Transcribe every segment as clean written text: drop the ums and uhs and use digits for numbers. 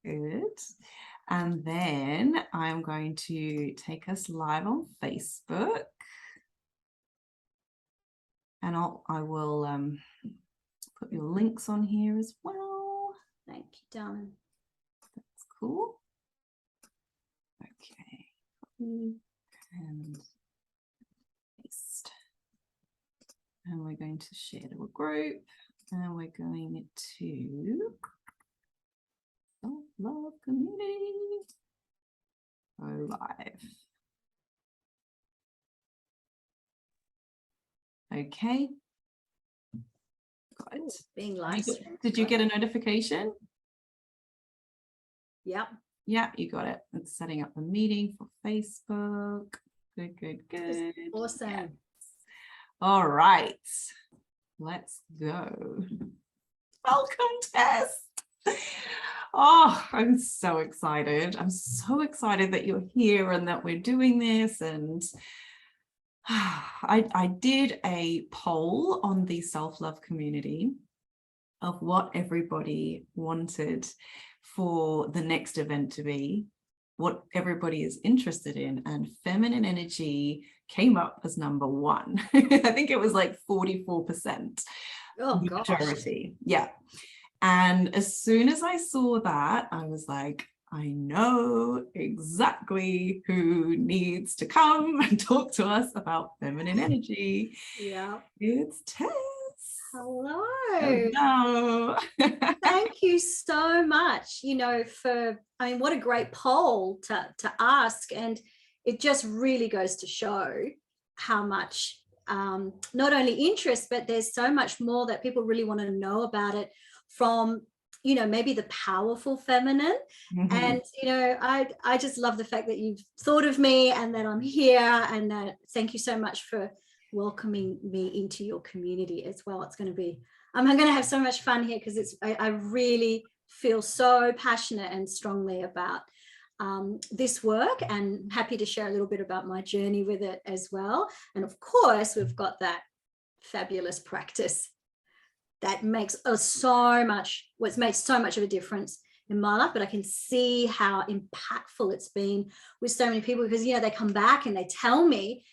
Good. And then I'm going to take us live on Facebook. And I will put your links on here as well. Thank you, darling. That's cool. Okay. And paste. And we're going to share to a group. And we're going to Self-Love Community. Go live. Okay. Got it. Being live. Did you get a notification? Yep. Yeah, you got it. It's setting up the meeting for Facebook. Good, good, good. Awesome. Yes. All right. Let's go. Welcome, Tess. Oh, I'm so excited. I'm so excited that you're here and that we're doing this. And I did a poll on the self-love community of what everybody wanted for the next event to be, what everybody is interested in, and feminine energy came up as number one. I think it was like 44%. Oh, gosh. Majority. Yeah. And as soon as I saw that, I was like, I know exactly who needs to come and talk to us about feminine energy. Yeah. It's Tess. Hello. Hello. Thank you so much, what a great poll to ask. And it just really goes to show how much not only interest, but there's so much more that people really want to know about it from, maybe the powerful feminine. Mm-hmm. And, I just love the fact that you've thought of me and that I'm here, and thank you so much for welcoming me into your community as well. It's going to be, I'm going to have so much fun here because I really feel so passionate and strongly about this work, and happy to share a little bit about my journey with it as well. And of course, we've got that fabulous practice that makes so much of a difference in my life, but I can see how impactful it's been with so many people, because, they come back and they tell me,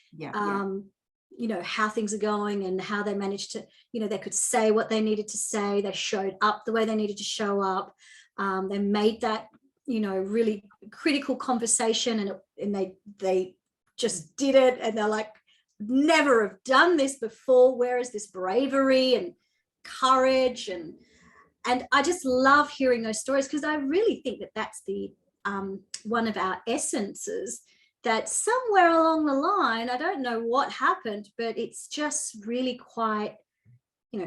how things are going and how they managed to, they could say what they needed to say. They showed up the way they needed to show up. They made that, really critical conversation, and they just did it. And they're like, never have done this before. Where is this bravery and courage? And I just love hearing those stories, because I really think that that's the one of our essences, that somewhere along the line, I don't know what happened, but it's just really quite,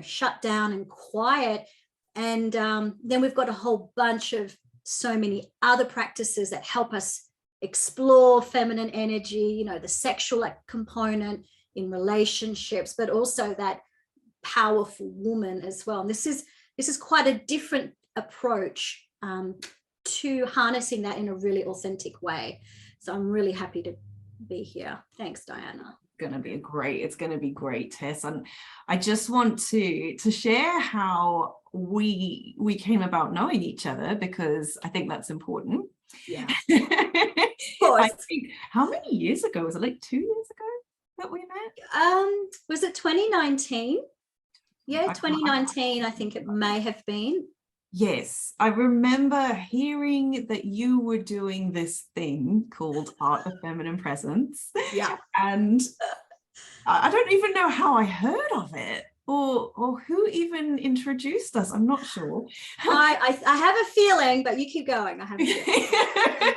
shut down and quiet. And then we've got a whole bunch of so many other practices that help us explore feminine energy, the sexual component in relationships, but also that powerful woman as well. And this is quite a different approach to harnessing that in a really authentic way. So I'm really happy to be here. Thanks, Diana. It's going to be great, Tess. And I just want to share how we came about knowing each other, because I think that's important. Yeah. Of course. I think, how many years ago? Was it like 2 years ago that we met? Was it 2019? Yeah, 2019, I think it may have been. Yes, I remember hearing that you were doing this thing called Art of Feminine Presence. Yeah. And I don't even know how I heard of it, or who even introduced us. I'm not sure. I have a feeling, but you keep going. I have a feeling.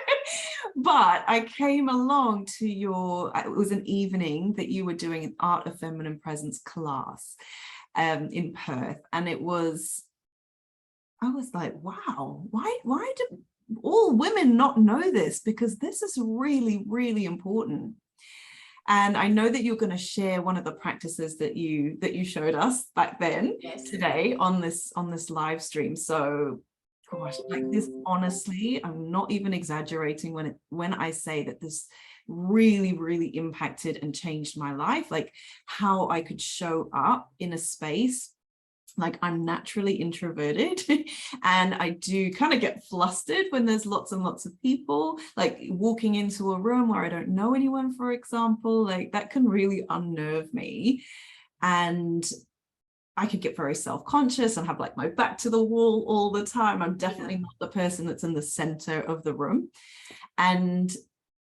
But I came along to it was an evening that you were doing an Art of Feminine Presence class in Perth. And I was like, wow, why do all women not know this? Because this is really, really important. And I know that you're going to share one of the practices that you showed us back then. Yes. Today on this live stream. So, gosh, like this, honestly, I'm not even exaggerating when I say that this really, really impacted and changed my life, like how I could show up in a space like I'm naturally introverted and I do kind of get flustered when there's lots and lots of people, like walking into a room where I don't know anyone, for example, like that can really unnerve me. And I could get very self-conscious and have like my back to the wall all the time. I'm definitely not the person that's in the center of the room. And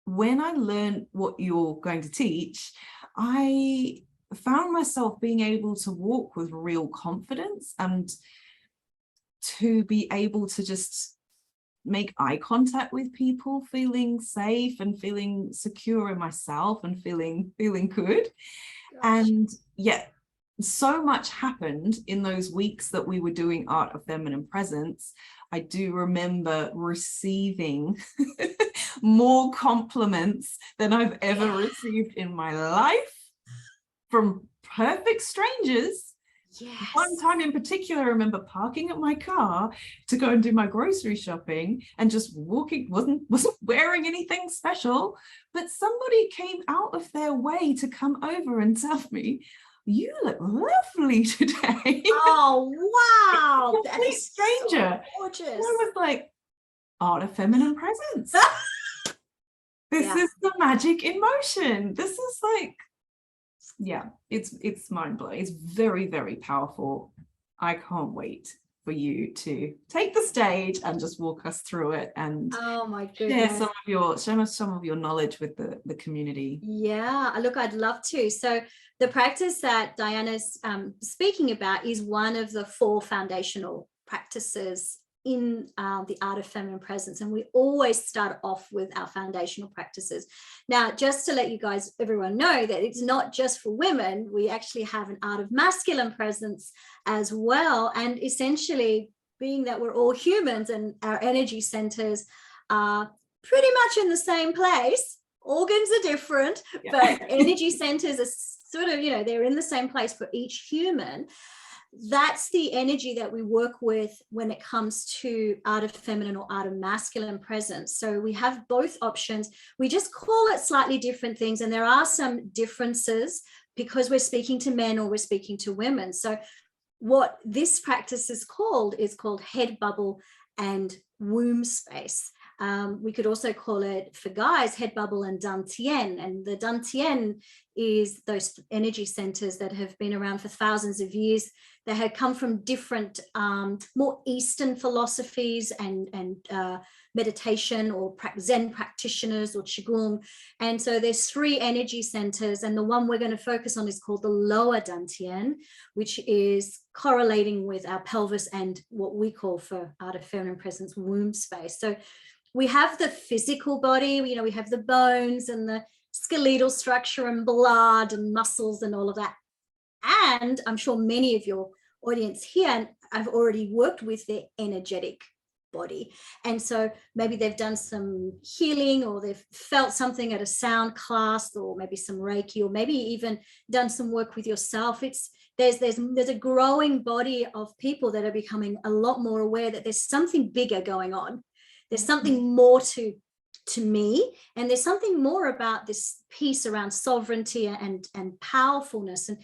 when I learned what you're going to teach, I found myself being able to walk with real confidence and to be able to just make eye contact with people, feeling safe and feeling secure in myself and feeling good. And yeah, so much happened in those weeks that we were doing Art of Feminine Presence. I do remember receiving more compliments than I've ever received in my life from perfect strangers. Yes. One time in particular, I remember parking at my car to go and do my grocery shopping and just walking, wasn't wearing anything special, but somebody came out of their way to come over and tell me, "You look lovely today." Oh, wow. A complete stranger. So gorgeous. And I was like, Art of Feminine Presence. This is the magic in motion. This is like, yeah, it's mind-blowing. It's very, very powerful. I can't wait for you to take the stage and just walk us through it and oh my share goodness, some of your knowledge with the community. yeah, look, I'd love to. So the practice that Diana's speaking about is one of the 4 foundational practices in the Art of Feminine Presence, and we always start off with our foundational practices. Now, just to let you guys, everyone know that it's not just for women. We actually have an Art of Masculine Presence as well, and essentially, being that we're all humans and our energy centers are pretty much in the same place, organs are different, but energy centers are sort of, you know, they're in the same place for each human. That's the energy that we work with when it comes to Art of Feminine or Art of Masculine Presence. So we have both options. We just call it slightly different things, and there are some differences because we're speaking to men or we're speaking to women. So what this practice is called head bubble and womb space. We could also call it, for guys, head bubble and dantian. And the dantian is those energy centers that have been around for thousands of years. They had come from different, more Eastern philosophies and meditation or Zen practitioners or Qigong. And so there's 3 energy centers, and the one we're going to focus on is called the lower dantian, which is correlating with our pelvis and what we call, for Art of Feminine Presence, womb space. So we have the physical body, you know, we have the bones and the skeletal structure and blood and muscles and all of that. And I'm sure many of your audience here have already worked with their energetic body. And so maybe they've done some healing, or they've felt something at a sound class, or maybe some Reiki, or maybe even done some work with yourself. There's a growing body of people that are becoming a lot more aware that there's something bigger going on. There's something more to me, and there's something more about this piece around sovereignty and powerfulness. And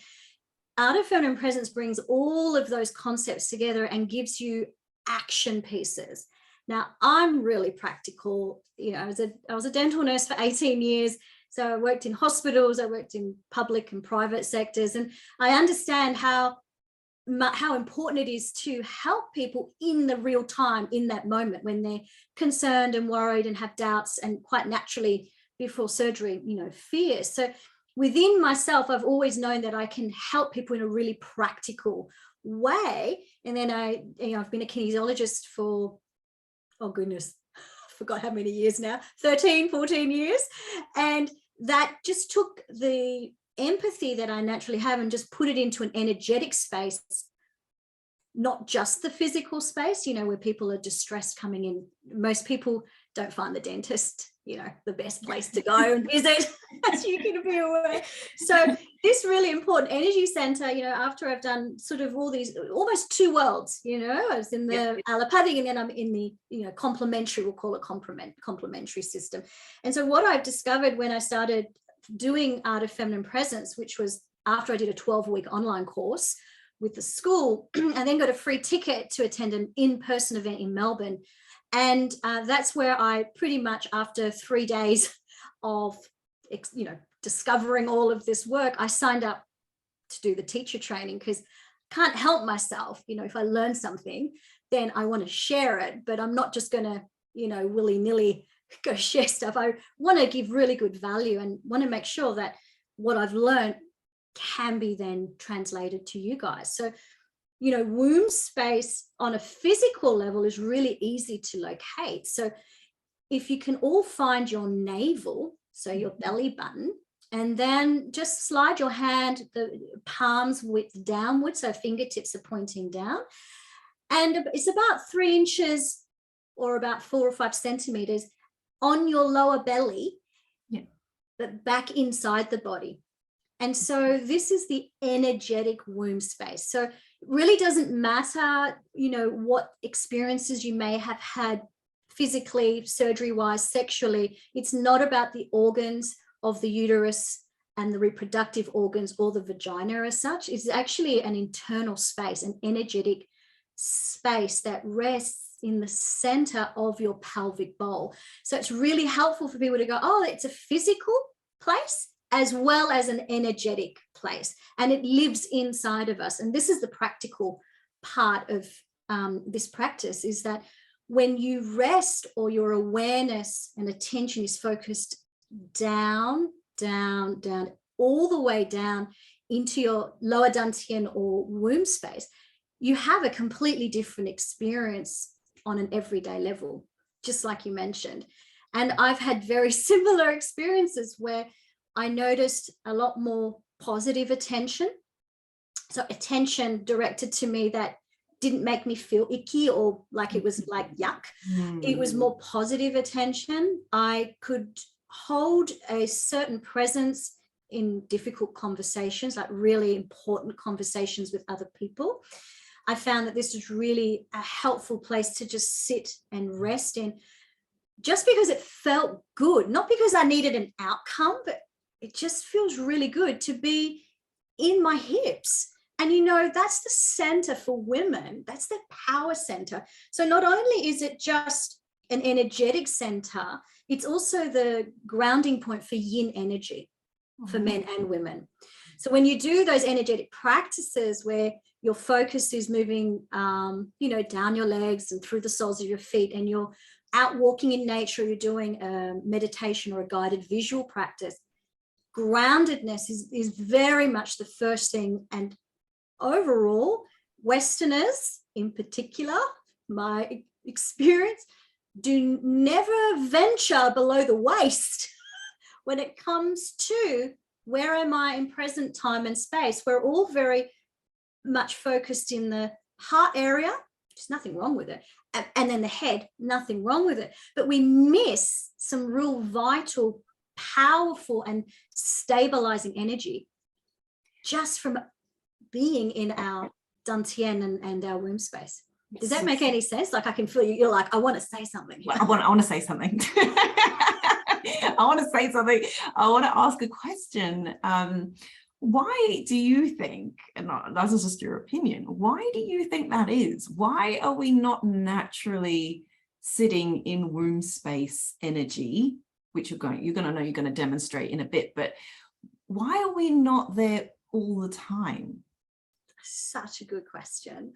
Art of Feminine Presence brings all of those concepts together and gives you action pieces. Now, I'm really practical. You know, I was a dental nurse for 18 years. So I worked in hospitals, I worked in public and private sectors, and I understand how important it is to help people in the real time, in that moment when they're concerned and worried and have doubts, and quite naturally before surgery, you know, fears. So within myself, I've always known that I can help people in a really practical way. And then I've been a kinesiologist for, oh goodness, I forgot how many years now, 13, 14 years. And that just took the empathy that I naturally have and just put it into an energetic space, not just the physical space, you know, where people are distressed coming in. Most people don't find the dentist, you know, the best place to go and visit, as you can be aware. So this really important energy center, you know, after I've done sort of all these, almost 2 worlds, you know, I was in the allopathic, and then I'm in the, you know, complementary, we'll call it complementary system. And so what I've discovered when I started doing Art of Feminine Presence, which was after I did a 12-week online course, with the school. I then got a free ticket to attend an in-person event in Melbourne. And that's where I pretty much, after 3 days of, discovering all of this work, I signed up to do the teacher training, because I can't help myself. If I learn something, then I want to share it, but I'm not just going to, willy-nilly go share stuff. I want to give really good value and want to make sure that what I've learned can be then translated to you guys. So, womb space on a physical level is really easy to locate. So if you can all find your navel, so your belly button, and then just slide your hand, the palms width downward, so fingertips are pointing down. And it's about 3 inches or about 4 or 5 centimeters on your lower belly, but back inside the body. And so this is the energetic womb space. So it really doesn't matter, what experiences you may have had physically, surgery-wise, sexually. It's not about the organs of the uterus and the reproductive organs or the vagina as such. It's actually an internal space, an energetic space that rests in the center of your pelvic bowl. So it's really helpful for people to go, oh, it's a physical place as well as an energetic place, and it lives inside of us. And this is the practical part of this practice, is that when you rest, or your awareness and attention is focused down, down, down, all the way down into your lower dantian or womb space, you have a completely different experience on an everyday level, just like you mentioned. And I've had very similar experiences where I noticed a lot more positive attention. So attention directed to me that didn't make me feel icky or like it was like yuck. It was more positive attention. I could hold a certain presence in difficult conversations, like really important conversations with other people. I found that this was really a helpful place to just sit and rest in, just because it felt good, not because I needed an outcome, but it just feels really good to be in my hips. And that's the center for women. That's the power center. So not only is it just an energetic center, it's also the grounding point for yin energy for men and women. So when you do those energetic practices where your focus is moving, down your legs and through the soles of your feet, and you're out walking in nature, you're doing a meditation or a guided visual practice, groundedness is very much the first thing. And overall, Westerners in particular, my experience, do never venture below the waist when it comes to where am I in present time and space. We're all very much focused in the heart area, there's nothing wrong with it, and then the head, nothing wrong with it, but we miss some real vital, powerful and stabilizing energy just from being in our dantian and our womb space. Does that make any sense? Like, I can feel you're like, I want to say something. I want to say something. I want to say something. I want to ask a question. Why do you think, and that's just your opinion, why do you think that is? Why are we not naturally sitting in womb space energy, which you're going to demonstrate in a bit, but why are we not there all the time? Such a good question.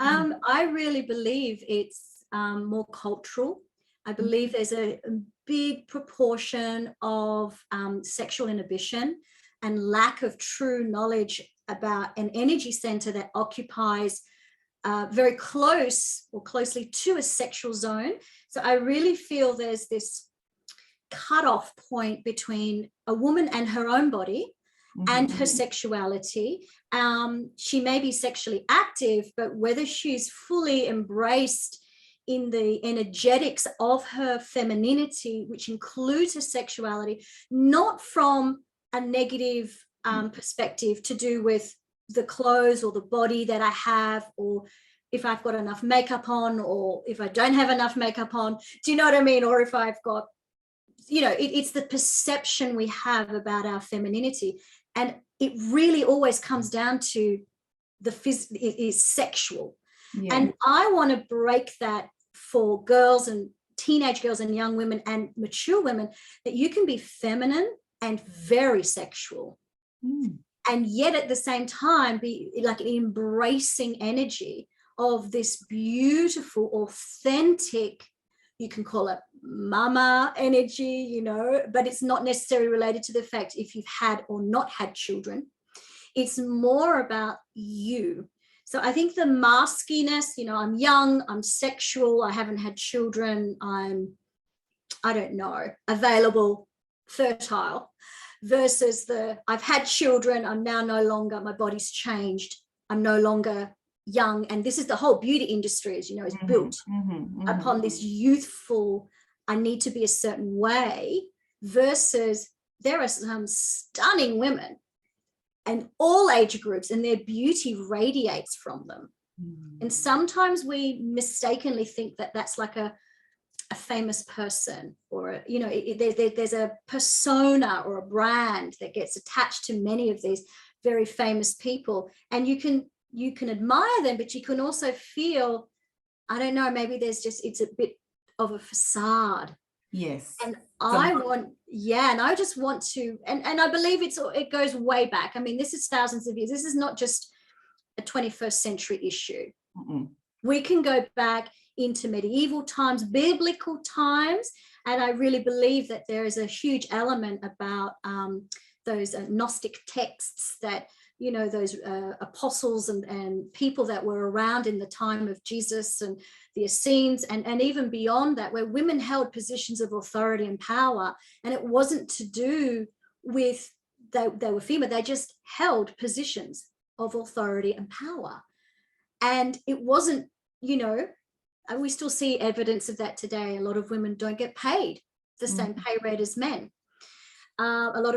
I really believe it's more cultural. I believe there's a big proportion of sexual inhibition and lack of true knowledge about an energy center that occupies very close or closely to a sexual zone. So I really feel there's this cutoff point between a woman and her own body and her sexuality. She may be sexually active, but whether she's fully embraced in the energetics of her femininity, which includes her sexuality, not from a negative perspective to do with the clothes or the body that I have, or if I've got enough makeup on, or if I don't have enough makeup on, do you know what I mean? Or if I've got, it's the perception we have about our femininity. And it really always comes down to is sexual. Yeah. And I want to break that for girls and teenage girls and young women and mature women, that you can be feminine and very sexual. And yet at the same time be like an embracing energy of this beautiful, authentic, you can call it mama energy, you know, but it's not necessarily related to the fact if you've had or not had children. It's more about you. So I think the maskiness, you know, I'm young, I'm sexual, I haven't had children, I don't know, available, fertile, versus I've had children, I'm now no longer, my body's changed, I'm no longer young. And this is the whole beauty industry, as you know, is built upon this youthful, I need to be a certain way, versus there are some stunning women and all age groups, and their beauty radiates from them. And sometimes we mistakenly think that that's like a famous person, or you know, there's a persona or a brand that gets attached to many of these very famous people, and you can admire them, but you can also feel, I don't know, maybe there's just, it's a bit of a facade. Yes. And I want, and I just want to, and I believe it goes way back. I mean, this is thousands of years. This is not just a 21st century issue. We can go back into medieval times, biblical times, and I really believe that there is a huge element about those Gnostic texts that, you know, those apostles and people that were around in the time of Jesus and the Essenes, and even beyond that, where women held positions of authority and power. And it wasn't to do with they were female, they just held positions of authority and power. And it wasn't, you know, and we still see evidence of that today. A lot of women don't get paid the same pay rate as men. A lot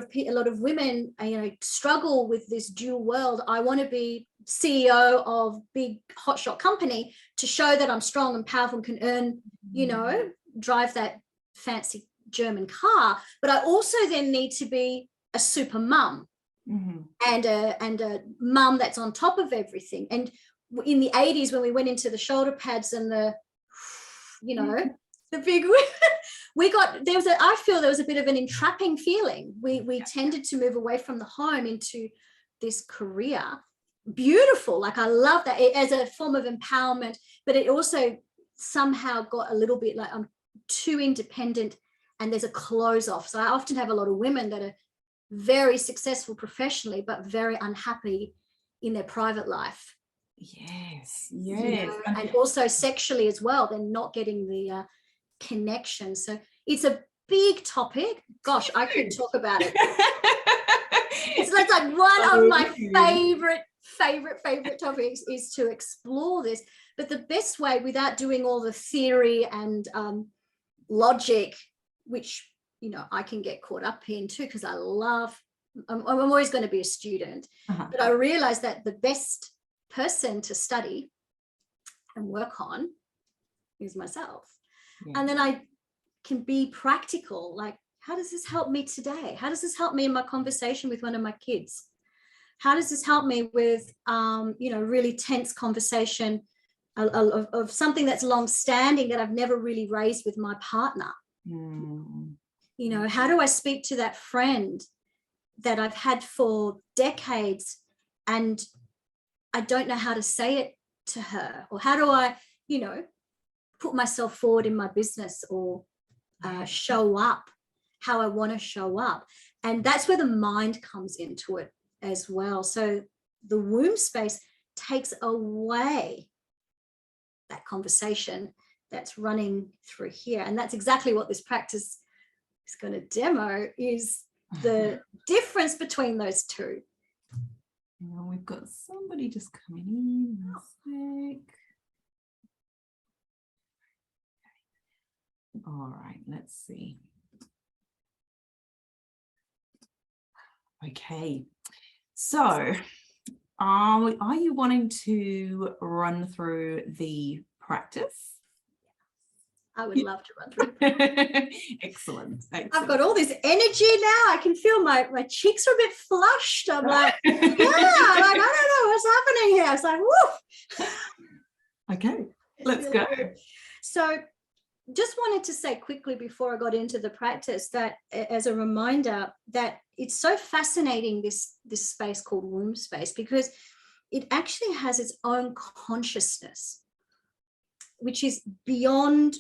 of women, you know, struggle with this dual world. I want to be CEO of big hotshot company to show that I'm strong and powerful and can earn, you know, drive that fancy German car. But I also then need to be a super mum and a mum that's on top of everything. And in the 80s, when we went into the shoulder pads and the, you know, the big, I feel there was a bit of an entrapping feeling. We tended to move away from the home into this career. Beautiful. Like, I love that as a form of empowerment, but it also somehow got a little bit like I'm too independent and there's a close off. So I often have a lot of women that are very successful professionally, but very unhappy in their private life. Yes. You know, and also sexually as well. They're not getting the connection. So it's a big topic. Gosh, I could talk about it. It's like one of my favorite topics is to explore this. But the best way, without doing all the theory and logic, which, you know, I can get caught up in too, because I'm always going to be a student. But I realize that the best person to study and work on is myself. And then I can be practical, like, how does this help me today? How does this help me in my conversation with one of my kids? How does this help me with, you know, really tense conversation of something that's long-standing that I've never really raised with my partner? You know, how do I speak to that friend that I've had for decades and I don't know how to say it to her? Or how do I, you know, put myself forward in my business, or show up how I want to show up? And that's where the mind comes into it as well. So the womb space takes away that conversation that's running through here. And that's exactly what this practice is going to demo, is the difference between those two. Well, we've got somebody just coming in. One sec. All right, let's see. Okay, so are you wanting to run through the practice? I would love to run through. Excellent. I've got all this energy now. I can feel my cheeks are a bit flushed. I'm like, yeah, like, I don't know what's happening here. It's like, woo. Okay, let's really go. good. So just wanted to say quickly before I got into the practice that as a reminder that it's so fascinating, this space called womb space, because it actually has its own consciousness, which is beyond,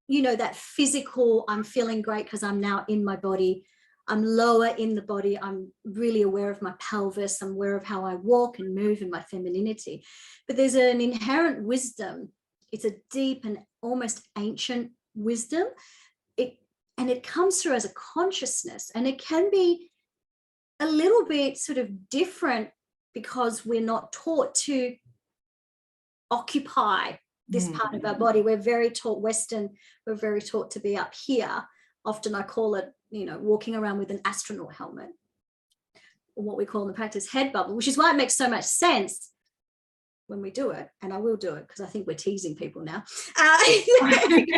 you know, that physical, I'm feeling great because I'm now in my body. I'm lower in the body. I'm really aware of my pelvis. I'm aware of how I walk and move in my femininity. But there's an inherent wisdom. It's a deep and almost ancient wisdom. It comes through as a consciousness, and it can be a little bit sort of different because we're not taught to occupy this part of our body. We're very taught Western, we're very taught to be up here. Often I call it, you know, walking around with an astronaut helmet, or what we call in the practice head bubble, which is why it makes so much sense when we do it. And I will do it because I think we're teasing people now. We're gonna do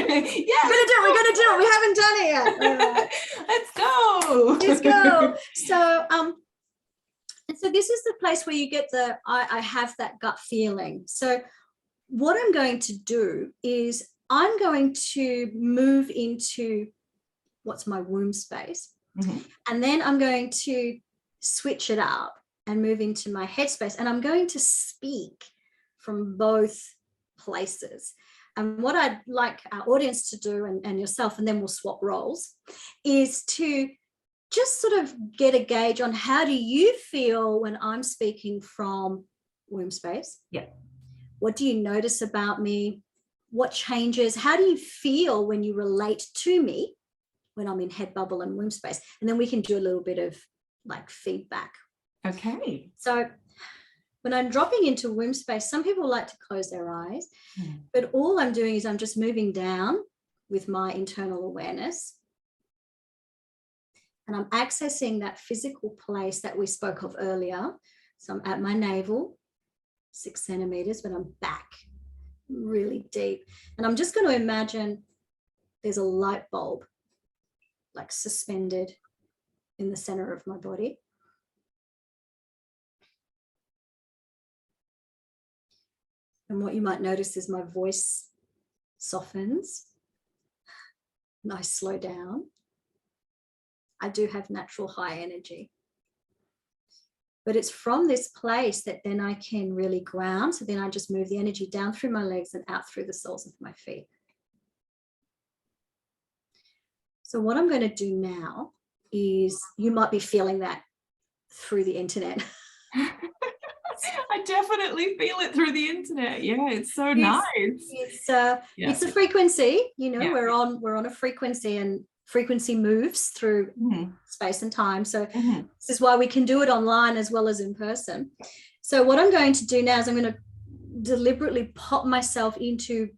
it. We haven't done it yet. Let's go. So and so this is the place where you get the I have that gut feeling. So what I'm going to do is I'm going to move into what's my womb space. And then I'm going to switch it up and move into my head space. And I'm going to speak from both places. And what I'd like our audience to do, and yourself, and then we'll swap roles, is to just sort of get a gauge on how do you feel when I'm speaking from womb space? Yeah. What do you notice about me? What changes? How do you feel when you relate to me when I'm in head bubble and womb space? And then we can do a little bit of like feedback. Okay. So when I'm dropping into womb space, some people like to close their eyes, but all I'm doing is I'm just moving down with my internal awareness. And I'm accessing that physical place that we spoke of earlier. So I'm at my navel, 6 centimeters, but I'm back really deep. And I'm just going to imagine there's a light bulb like suspended in the center of my body. And what you might notice is my voice softens and I slow down. I do have natural high energy. But it's from this place that then I can really ground. So then I just move the energy down through my legs and out through the soles of my feet. So what I'm going to do now is, you might be feeling that through the internet. I definitely feel it through the internet. Yeah, it's so nice. It's a frequency, you know, we're on a frequency, and frequency moves through space and time. So this is why we can do it online as well as in person. So what I'm going to do now is I'm going to deliberately pop myself into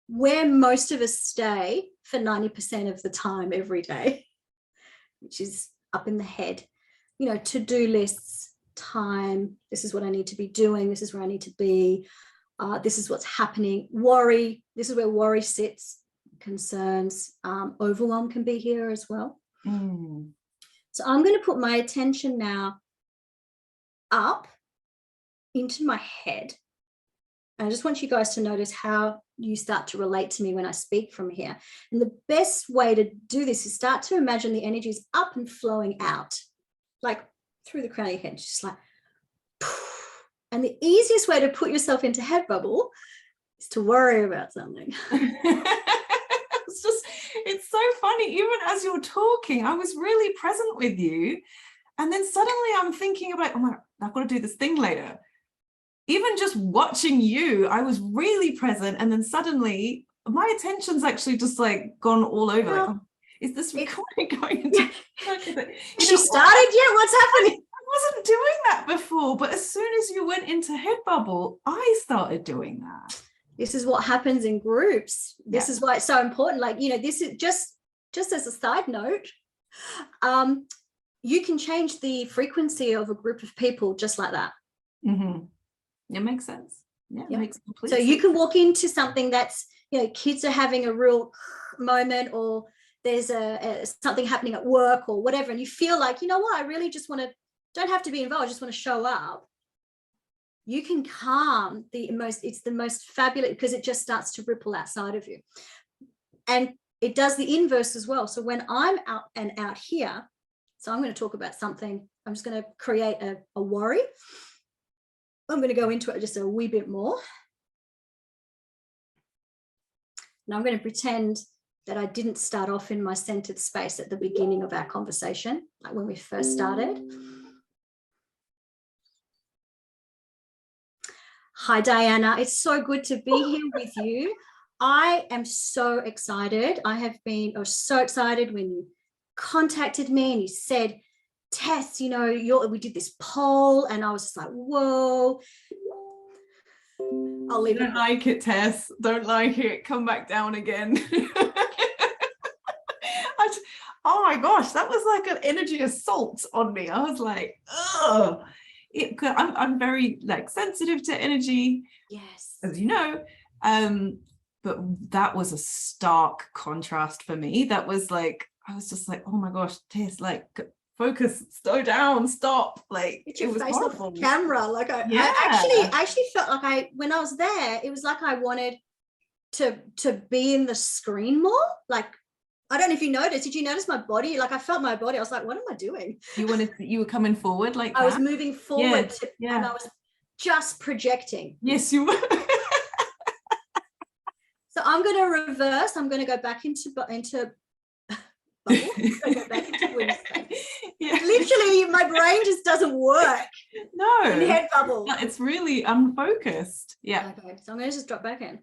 where most of us stay for 90% of the time every day, which is up in the head, you know, to-do lists, time, this is what I need to be doing, this is where I need to be, this is what's happening, worry, this is where worry sits, concerns, overwhelm can be here as well. So I'm going to put my attention now up into my head. I just want you guys to notice how you start to relate to me when I speak from here. And the best way to do this is start to imagine the energy is up and flowing out, like through the crown of your head, just like, and the easiest way to put yourself into head bubble is to worry about something. It's so funny. Even as you're talking, I was really present with you. And then suddenly I'm thinking about, oh my, I've got to do this thing later. Even just watching you, I was really present. And then suddenly my attention's actually just like gone all over. Like, oh, is this recording going into She started yet? What's happening? I wasn't doing that before, but as soon as you went into head bubble, I started doing that. This is what happens in groups. This is why it's so important. Like, you know, this is just as a side note, you can change the frequency of a group of people just like that. It makes sense. Yeah, it makes complete sense. So you can walk into something that's you know, kids are having a real moment, or there's something happening at work or whatever, and you feel like, you know what, I really just want to, don't have to be involved, I just want to show up. You can calm it's the most fabulous, because it just starts to ripple outside of you. And it does the inverse as well. So when I'm out here, so I'm going to talk about something, I'm just going to create a worry. I'm going to go into it just a wee bit more. And I'm going to pretend that I didn't start off in my centered space at the beginning of our conversation, like when we first started. Hi, Diana. It's so good to be here with you. I am so excited. I have been so excited when you contacted me and you said, Tess, you know, we did this poll, and I was just like, whoa. I'll leave it. Don't like it, Tess. Don't like it. Come back down again. Oh my gosh, that was like an energy assault on me. I was like, ugh. I'm very like sensitive to energy, yes, as you know, but that was a stark contrast for me. That was like, I was just like, oh my gosh, Tess, like, focus, slow down, stop. Like, it was horrible. Off camera. Like I actually felt like when I was there, it was like I wanted to be in the screen more. Like, I don't know if you noticed. Did you notice my body? Like, I felt my body. I was like, what am I doing? You were coming forward like that? I was moving forward, yeah. And I was just projecting. Yes, you were. So I'm going to reverse. I'm going to go back into bubble. I'm going to go back into blue space. Yeah. Literally, my brain just doesn't work. No. In head bubble. It's really unfocused. Yeah. Okay, so I'm going to just drop back in.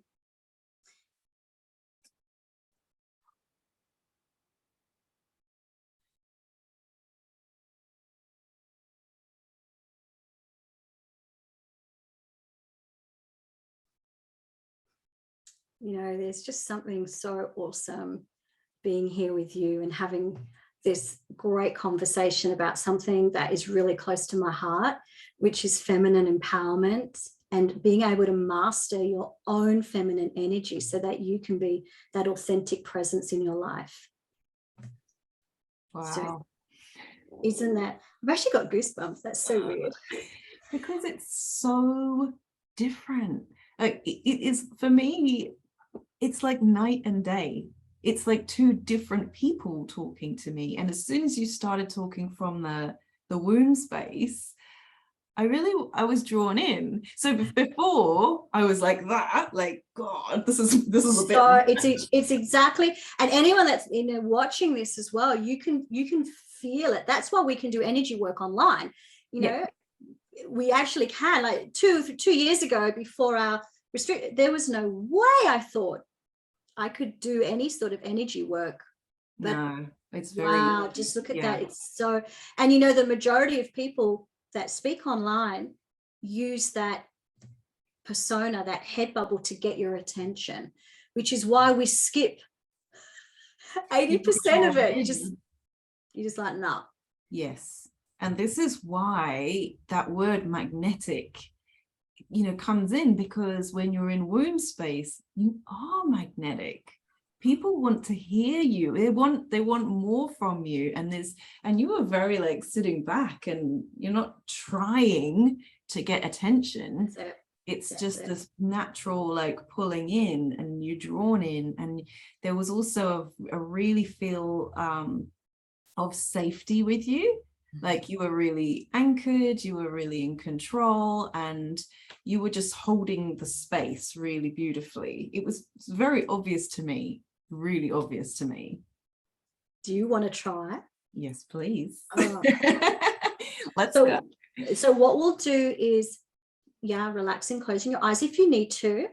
You know, there's just something so awesome being here with you and having this great conversation about something that is really close to my heart, which is feminine empowerment and being able to master your own feminine energy so that you can be that authentic presence in your life. Wow. So, isn't that, I've actually got goosebumps. That's so weird. Because it's so different. Like, it is, for me, it's like night and day. It's like two different people talking to me. And as soon as you started talking from the womb space, I was drawn in. So before I was like that, like, God, this is a bit. So it's exactly, and anyone that's watching this as well, you can feel it. That's why we can do energy work online. You know, we actually can. Like two years ago, before our there was no way I thought I could do any sort of energy work. But no, it's very, wow, just look at that. It's so, and you know, the majority of people that speak online use that persona, that head bubble, to get your attention, which is why we skip 80% of it. You just like, no. Yes. And this is why that word magnetic, you know, comes in, because when you're in womb space, you are magnetic. People want to hear you. They want more from you. And you are very like sitting back, and you're not trying to get attention. It's just this natural like pulling in, and you're drawn in. And there was also a really feel of safety with you. Like, you were really anchored, you were really in control, and you were just holding the space really beautifully. It was very obvious to me, really obvious to me. Do you want to try? Yes, please. Let's go. go. So what we'll do is, relaxing, closing your eyes if you need to.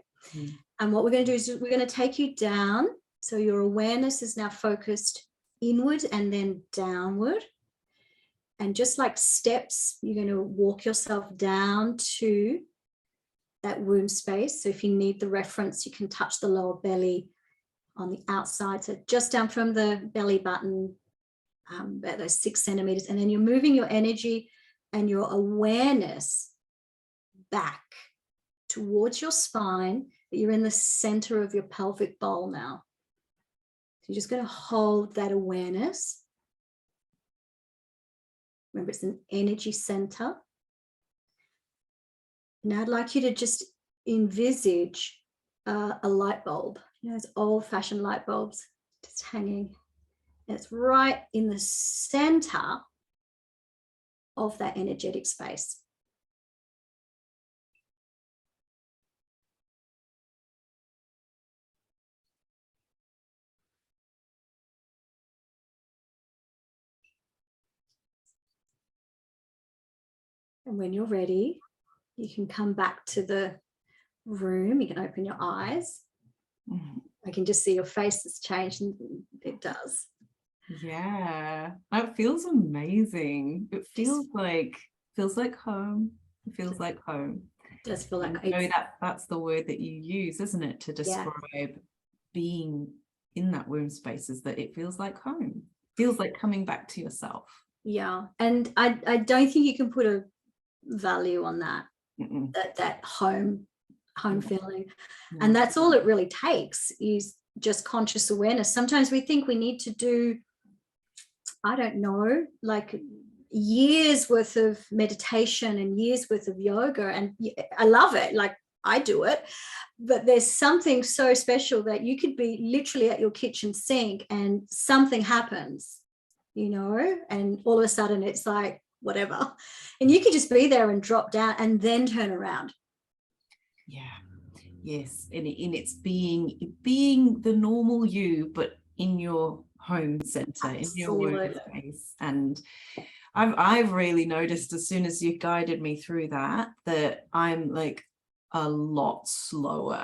And what we're going to do is we're going to take you down. So your awareness is now focused inward and then downward. And just like steps, you're going to walk yourself down to that womb space. So if you need the reference, you can touch the lower belly on the outside. So just down from the belly button, about those 6 centimeters. And then you're moving your energy and your awareness back towards your spine You're in the center of your pelvic bowl now. So you're just going to hold that awareness. Remember, it's an energy center. Now I'd like you to just envisage a light bulb, those old-fashioned light bulbs just hanging. And it's right in the center of that energetic space. And when you're ready, you can come back to the room. You can open your eyes. I can just see your face has changed, and it does. Yeah, that feels amazing. It feels like home. It feels like home. It does feel like that's the word that you use, isn't it, to describe being in that womb space, is that it feels like home. Feels like coming back to yourself. Yeah, and I don't think you can put a value on that. That home feeling. And that's all it really takes, is just conscious awareness. Sometimes we think we need to do, I don't know, like years worth of meditation and years worth of yoga, and I love it, like I do it, but there's something so special that you could be literally at your kitchen sink and something happens, and all of a sudden it's like whatever, and you could just be there and drop down and then turn around. Yes, and it's being the normal you, but in your home center, in your womb space. And I've really noticed, as soon as you guided me through that I'm like a lot slower.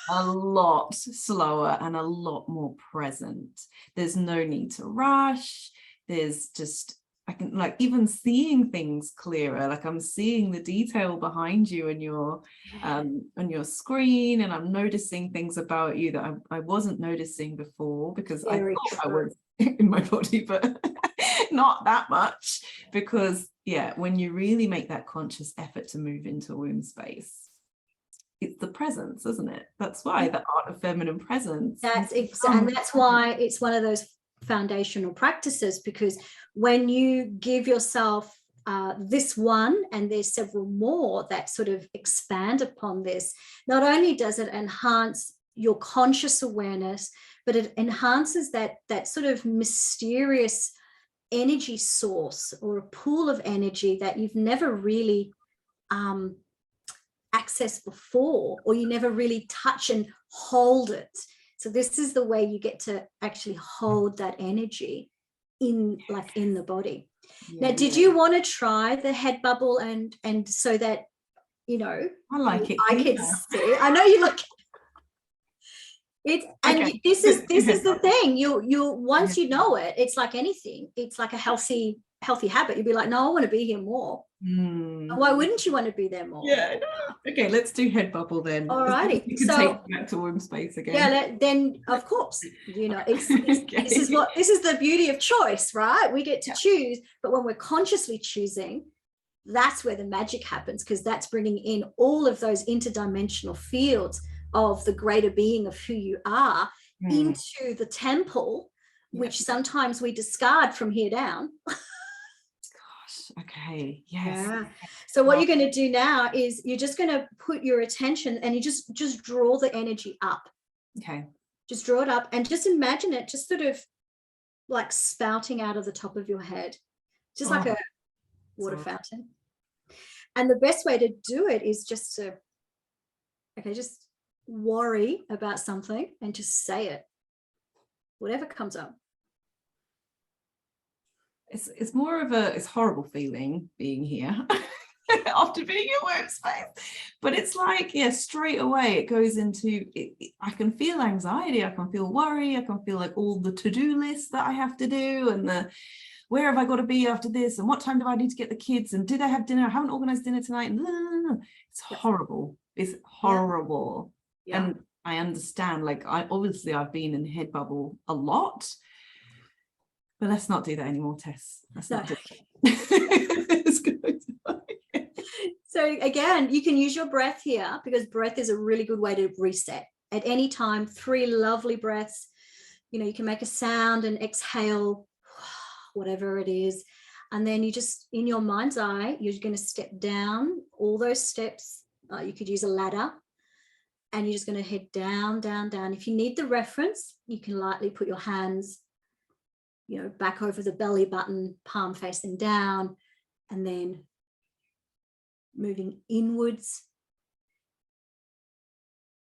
A lot slower and a lot more present. There's no need to rush. There's just, I can like even seeing things clearer. Like I'm seeing the detail behind you and your on your screen, and I'm noticing things about you that I wasn't noticing before, because I thought I was in my body, but not that much. Because when you really make that conscious effort to move into womb space, it's the presence, isn't it? That's why the art of feminine presence. And that's why it's one of those foundational practices, because when you give yourself this one, and there's several more that sort of expand upon this, not only does it enhance your conscious awareness, but it enhances that sort of mysterious energy source, or a pool of energy that you've never really accessed before, or you never really touch and hold it. So this is the way you get to actually hold that energy in the body. Now, did you want to try the head bubble and so that I like it? I can see. I know you like it. And okay. This is the thing. You once you know it, it's like anything. It's like a healthy habit. You'll be like, no, I want to be here more. Why wouldn't you want to be there more? Okay, let's do head bubble then. Alrighty, you can take you back to womb space again. Then of course, okay. This is the beauty of choice, right? We get to choose, but when we're consciously choosing, that's where the magic happens, because that's bringing in all of those interdimensional fields of the greater being of who you are into the temple, which sometimes we discard from here down. Okay, yes. Yeah. So what you're going to do now is you're just going to put your attention, and you just draw the energy up. Okay. Just draw it up, and just imagine it just sort of like spouting out of the top of your head, just like a water fountain. And the best way to do it is just to, just worry about something and just say it, whatever comes up. It's more of it's horrible feeling being here after being in womb space, but it's like straight away it goes into it. I can feel anxiety, I can feel worry, I can feel like all the to-do lists that I have to do, and where have I got to be after this, and what time do I need to get the kids, and do they have dinner? I haven't organized dinner tonight. It's horrible. It's horrible. And I understand, like I've been in the head bubble a lot. But let's not do that anymore, Tess. Let's not do that. So again, you can use your breath here, because breath is a really good way to reset. At any time, 3 lovely breaths. You can make a sound and exhale, whatever it is. And then you just, in your mind's eye, you're going to step down all those steps. You could use a ladder, and you're just going to head down, down, down. If you need the reference, you can lightly put your hands, back over the belly button, palm facing down, and then moving inwards.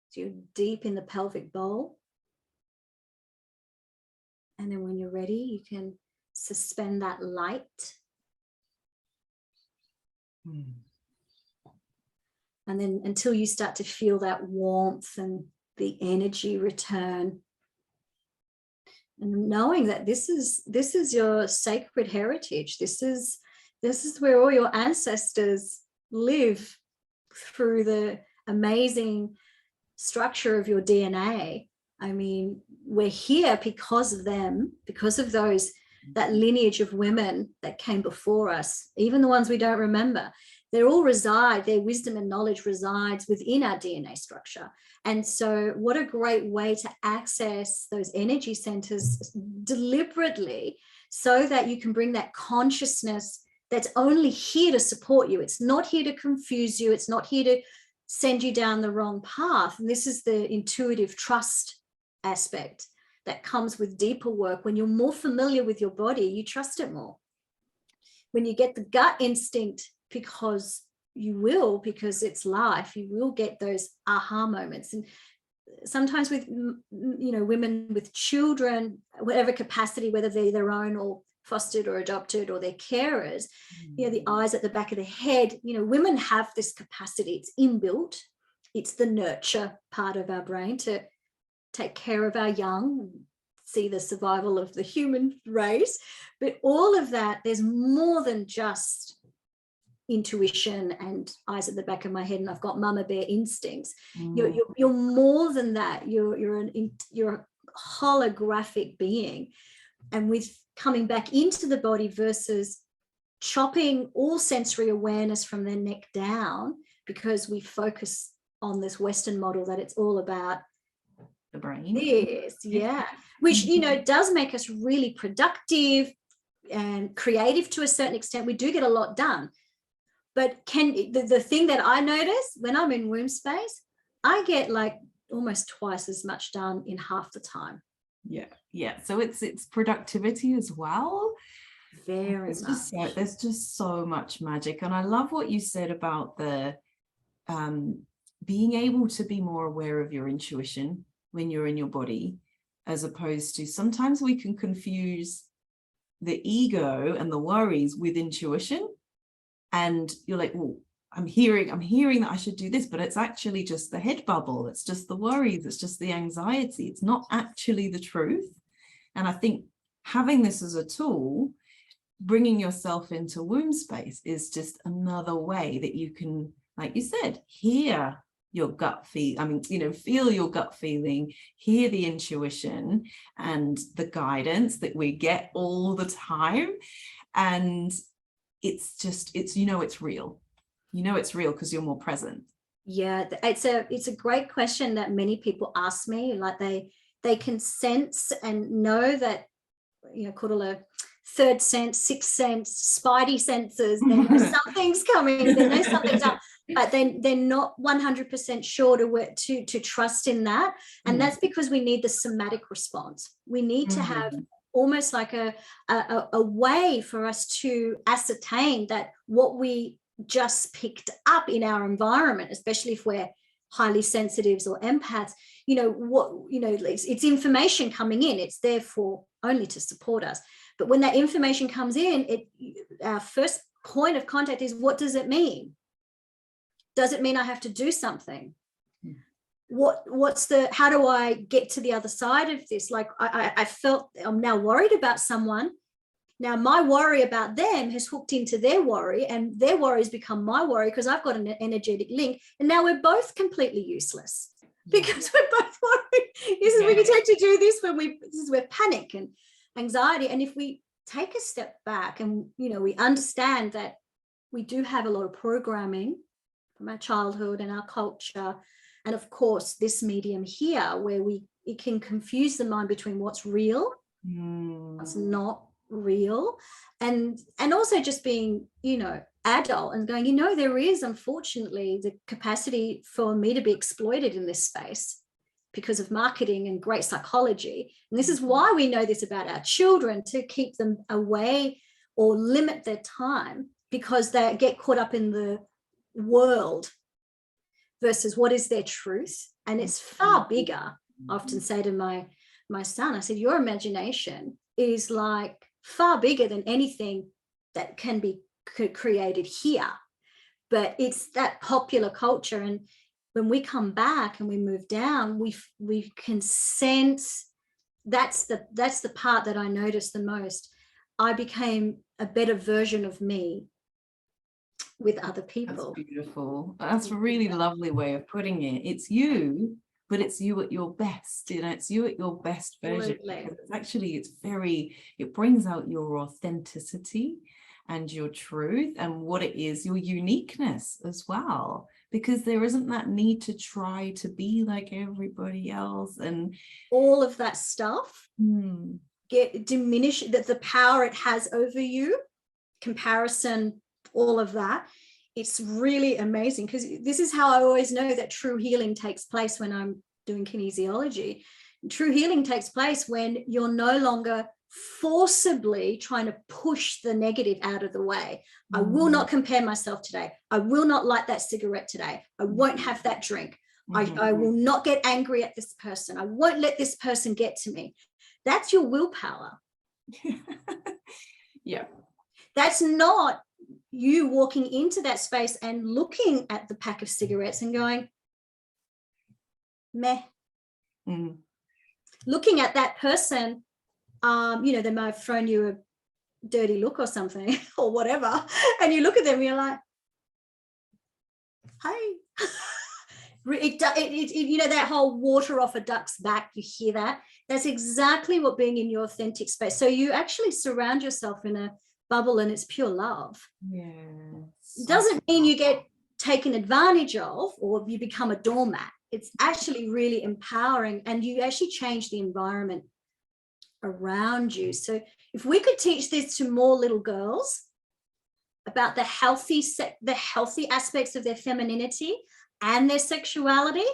So you're deep in the pelvic bowl. And then when you're ready, you can suspend that light. And then until you start to feel that warmth and the energy return. And knowing that this is your sacred heritage. This is where all your ancestors live, through the amazing structure of your DNA. I mean, we're here because of them, because of that lineage of women that came before us, even the ones we don't remember. They all reside, their wisdom and knowledge resides within our DNA structure. And so what a great way to access those energy centers deliberately, so that you can bring that consciousness that's only here to support you. It's not here to confuse you. It's not here to send you down the wrong path. And this is the intuitive trust aspect that comes with deeper work. When you're more familiar with your body, you trust it more. When you get the gut instinct, because it's life, you will get those aha moments. And sometimes with women with children, whatever capacity, whether they're their own or fostered or adopted or their carers, the eyes at the back of the head, women have this capacity. It's inbuilt. It's the nurture part of our brain to take care of our young, see the survival of the human race. But all of that, there's more than just intuition and eyes at the back of my head and I've got mama bear instincts. You're more than that. You're a holographic being. And with coming back into the body versus chopping all sensory awareness from the neck down, because we focus on this Western model that it's all about the brain. Yes, yeah. Which, does make us really productive and creative to a certain extent. We do get a lot done. But the thing that I notice when I'm in womb space, I get like almost twice as much done in half the time. Yeah. So it's productivity as well. Very much. There's just so much magic. And I love what you said about the being able to be more aware of your intuition when you're in your body, as opposed to sometimes we can confuse the ego and the worries with intuition. And you're like, well, I'm hearing that I should do this, but it's actually just the head bubble. It's just the worries. It's just the anxiety. It's not actually the truth. And I think having this as a tool, bringing yourself into womb space, is just another way that you can, like you said, hear your gut feel. Feel your gut feeling, hear the intuition and the guidance that we get all the time. And it's real. It's real because you're more present. Yeah, it's a great question that many people ask me. Like they can sense and know that, called a third sense, sixth sense, spidey senses. They know something's coming. They know something's up, but they're not 100% sure to trust in that. And that's because we need the somatic response. We need to have almost like a way for us to ascertain that what we just picked up in our environment, especially if we're highly sensitives or empaths, it's information coming in. It's there for only to support us. But when that information comes in, our first point of contact is, what does it mean? Does it mean I have to do something? How do I get to the other side of this? Like I felt I'm now worried about someone. Now my worry about them has hooked into their worry, and their worry has become my worry because I've got an energetic link. And now we're both completely useless because we're both worried. We can tend to do this this is where panic and anxiety. And if we take a step back and, we understand that we do have a lot of programming from our childhood and our culture. And of course, this medium here, where it can confuse the mind between what's real, what's not real, and also just being, adult and going, there is unfortunately the capacity for me to be exploited in this space because of marketing and great psychology. And this is why we know this about our children, to keep them away or limit their time, because they get caught up in the world versus what is their truth. And it's far bigger. I often say to my son, I said, your imagination is like far bigger than anything that can be created here. But it's that popular culture. And when we come back and we move down, we can sense, that's the part that I noticed the most. I became a better version of me with other people. That's beautiful. That's a really lovely way of putting it. It's you, but it's you at your best. It's you at your best version. It brings out your authenticity and your truth and what it is, your uniqueness as well, because there isn't that need to try to be like everybody else, and all of that stuff diminish the power it has over you, comparison, all of that. It's really amazing, because this is how I always know that true healing takes place when I'm doing kinesiology. True healing takes place when you're no longer forcibly trying to push the negative out of the way. I will not compare myself today. I will not light that cigarette today. I won't have that drink. I will not get angry at this person. I won't let this person get to me. That's your willpower. Yeah. That's not you walking into that space and looking at the pack of cigarettes and going, meh. Looking at that person, they might have thrown you a dirty look or something or whatever, and you look at them and you're like, hey. That whole water off a duck's back, you hear that? That's exactly what being in your authentic space. So you actually surround yourself in a bubble and it's pure love. Yes. It doesn't mean you get taken advantage of or you become a doormat. It's actually really empowering, and you actually change the environment around you. So if we could teach this to more little girls about the healthy aspects of their femininity and their sexuality,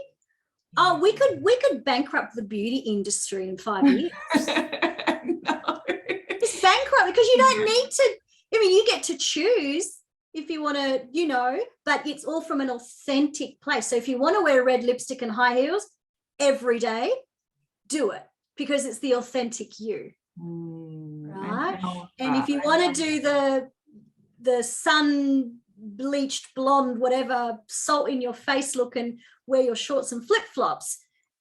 we could bankrupt the beauty industry in 5 years. No. Just bankrupt, because you don't need to. You get to choose if you want to, but it's all from an authentic place. So if you want to wear red lipstick and high heels every day, do it, because it's the authentic you, right? And if you want to do the sun bleached blonde, whatever, salt in your face look and wear your shorts and flip-flops,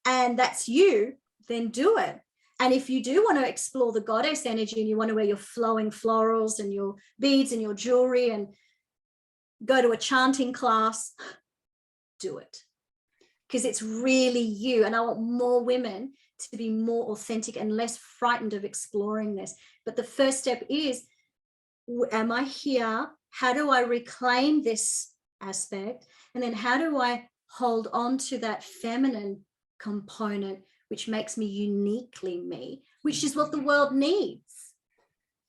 and that's you, then do it. And if you do want to explore the goddess energy and you want to wear your flowing florals and your beads and your jewelry and go to a chanting class, do it, because it's really you. And I want more women to be more authentic and less frightened of exploring this. But the first step is, am I here? How do I reclaim this aspect? And then how do I hold on to that feminine component, which makes me uniquely me, which is what the world needs,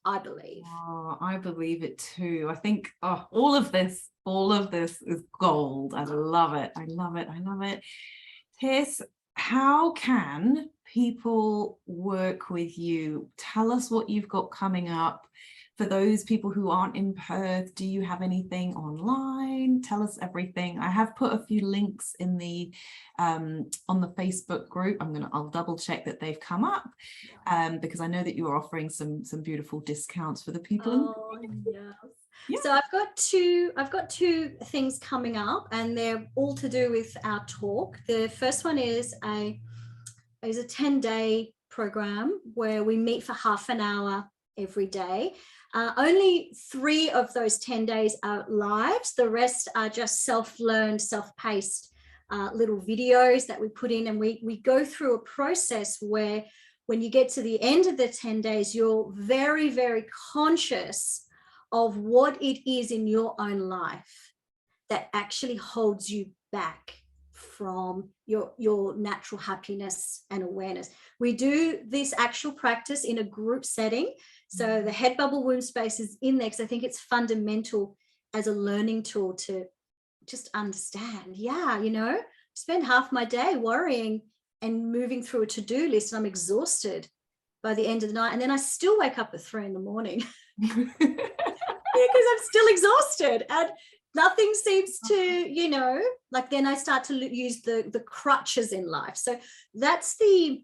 I believe. Oh, I believe it too. I think all of this is gold. I love it. I love it. I love it. Tess, how can people work with you? Tell us what you've got coming up. For those people who aren't in Perth, do you have anything online? Tell us everything. I have put a few links in the on the Facebook group. I'll double check that they've come up, because I know that you are offering some beautiful discounts for the people. Yeah. So I've got two things coming up, and they're all to do with our talk. The first one is a 10-day program where we meet for half an hour every day. Only 3 of those 10 days are lives. The rest are just self-learned, self-paced little videos that we put in, and we go through a process where when you get to the end of the 10 days, you're very, very conscious of what it is in your own life that actually holds you back from your natural happiness and awareness. We do this actual practice in a group setting. So the head bubble womb space is in there because I think it's fundamental as a learning tool to just understand. Yeah, you know, spend half my day worrying and moving through a to-do list, and I'm exhausted by the end of the night. And then I still wake up at 3 a.m. because I'm still exhausted and nothing seems to, you know, like then I start to use the crutches in life. So that's the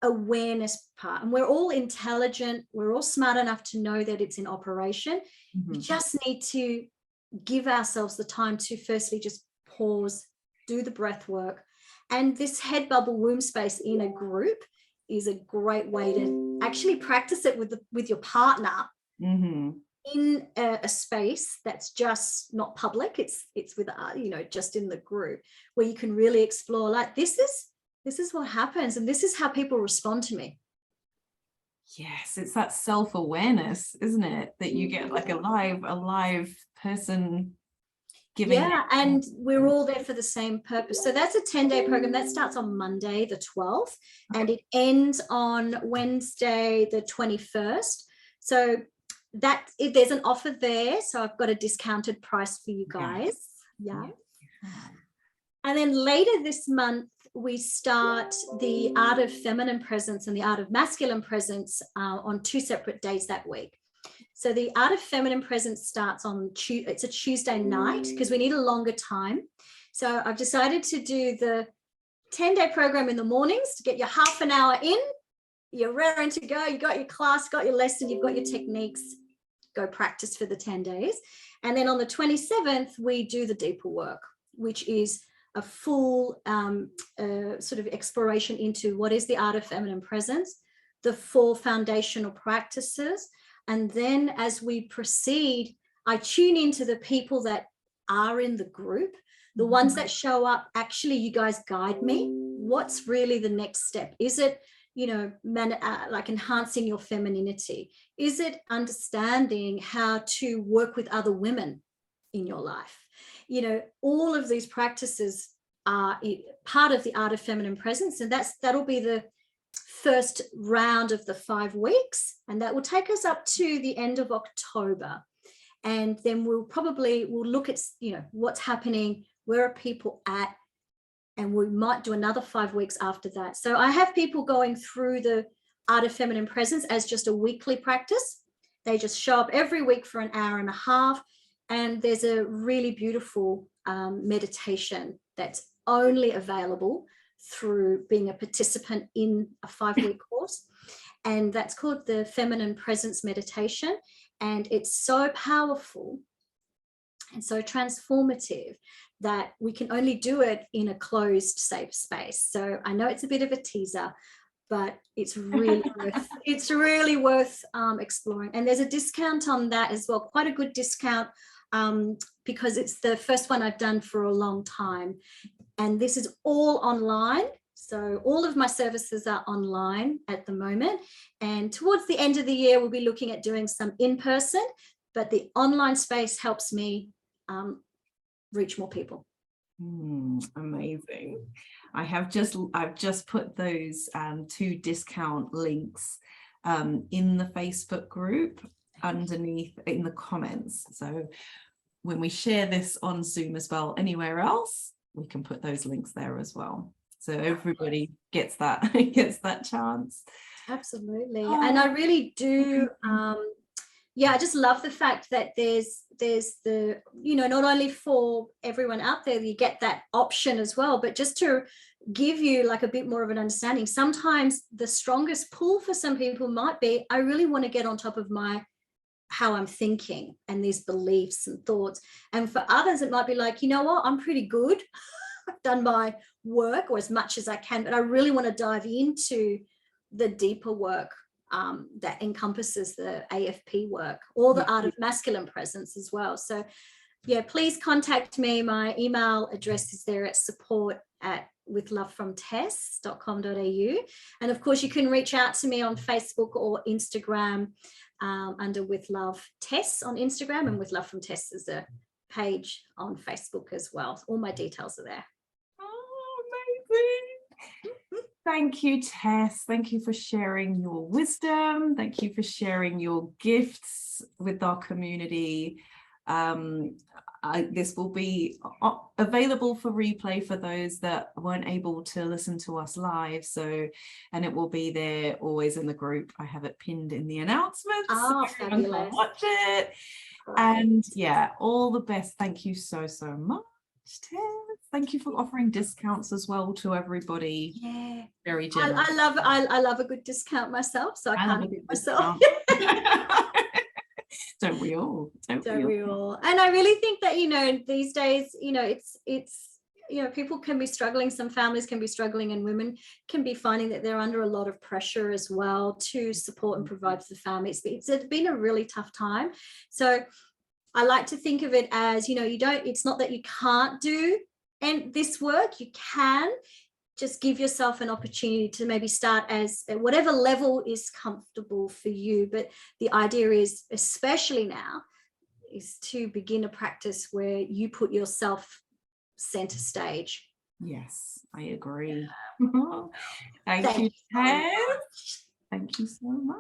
awareness part. And we're all intelligent. We're all smart enough to know that it's in operation. We just need to give ourselves the time to firstly just pause, do the breath work. And this head bubble womb space in a group is a great way to actually practice it with your partner. In a space that's just not public. It's with you know, just in the group, where you can really explore, like, this is what happens and this is how people respond to me. Yes, it's that self-awareness, isn't it, that you get like a live person giving. Yeah, and we're all there for the same purpose. So that's a 10-day program that starts on Monday the 12th and it ends on Wednesday the 21st. So that there's an offer there, so I've got a discounted price for you guys. Yeah. And then later this month we start the Art of Feminine Presence and the Art of Masculine Presence on 2 separate days that week. So the Art of Feminine Presence starts on it's a Tuesday night because we need a longer time. So I've decided to do the 10-day program in the mornings to get you half an hour in. You're raring to go. You got your class, got your lesson, you've got your techniques. Go practice for the 10 days. And then on the 27th, we do the deeper work, which is a full sort of exploration into what is the Art of Feminine Presence, the 4 foundational practices. And then as we proceed, I tune into the people that are in the group, the ones that show up. Actually, you guys guide me. What's really the next step? Is it, you know, like enhancing your femininity? Is it understanding how to work with other women in your life? You know, all of these practices are part of the Art of Feminine Presence, and that'll be the first round of the 5 weeks, and that will take us up to the end of October. And then we'll look at, you know, what's happening, where are people at, and we might do another 5 weeks after that. So I have people going through the Art of Feminine Presence as just a weekly practice. They just show up every week for an hour and a half. And there's a really beautiful meditation that's only available through being a participant in a 5-week course. And that's called the Feminine Presence Meditation. And it's so powerful and so transformative that we can only do it in a closed, safe space. So I know it's a bit of a teaser, but it's really worth exploring. And there's a discount on that as well, quite a good discount, because it's the first one I've done for a long time. And this is all online. So all of my services are online at the moment. And towards the end of the year, we'll be looking at doing some in-person, but the online space helps me reach more people. Amazing. I've just put those 2 discount links in the Facebook group underneath in the comments. So when we share this on Zoom as well, anywhere else, we can put those links there as well. So everybody gets that chance. Absolutely. And I really do I just love the fact that there's the, you know, not only for everyone out there, you get that option as well, but just to give you like a bit more of an understanding. Sometimes the strongest pull for some people might be, I really want to get on top of how I'm thinking and these beliefs and thoughts. And for others, it might be like, you know what, I'm pretty good. I've done my work, or as much as I can, but I really want to dive into the deeper work that encompasses the AFP work, or the Art of Masculine Presence as well. So yeah, please contact me. My email address is there at support@withlovefromtess.com.au. And of course, you can reach out to me on Facebook or Instagram. under With Love Tess on Instagram, and With Love from Tess is a page on Facebook as well. All my details are there. Oh, amazing. Thank you, Tess. Thank you for sharing your wisdom. Thank you for sharing your gifts with our community. This will be available for replay for those that weren't able to listen to us live. So, and it will be there always in the group. I have it pinned in the announcements. Oh, so everyone fabulous. can watch it. Right. And yeah, all the best. Thank you so much, Tess. Thank you for offering discounts as well to everybody. Yeah, very generous. I love a good discount myself, so I can't help myself. Don't we all? Don't we all? And I really think that, you know, these days, you know, it's you know, people can be struggling, some families can be struggling, and women can be finding that they're under a lot of pressure as well to support and provide for the family. It's been a really tough time. So I like to think of it as, you know, it's not that you can't do this work, you can. Just give yourself an opportunity to maybe start as at whatever level is comfortable for you. But the idea is, especially now, is to begin a practice where you put yourself center stage. Yes, I agree. Thank you, Tess. Thank you so much.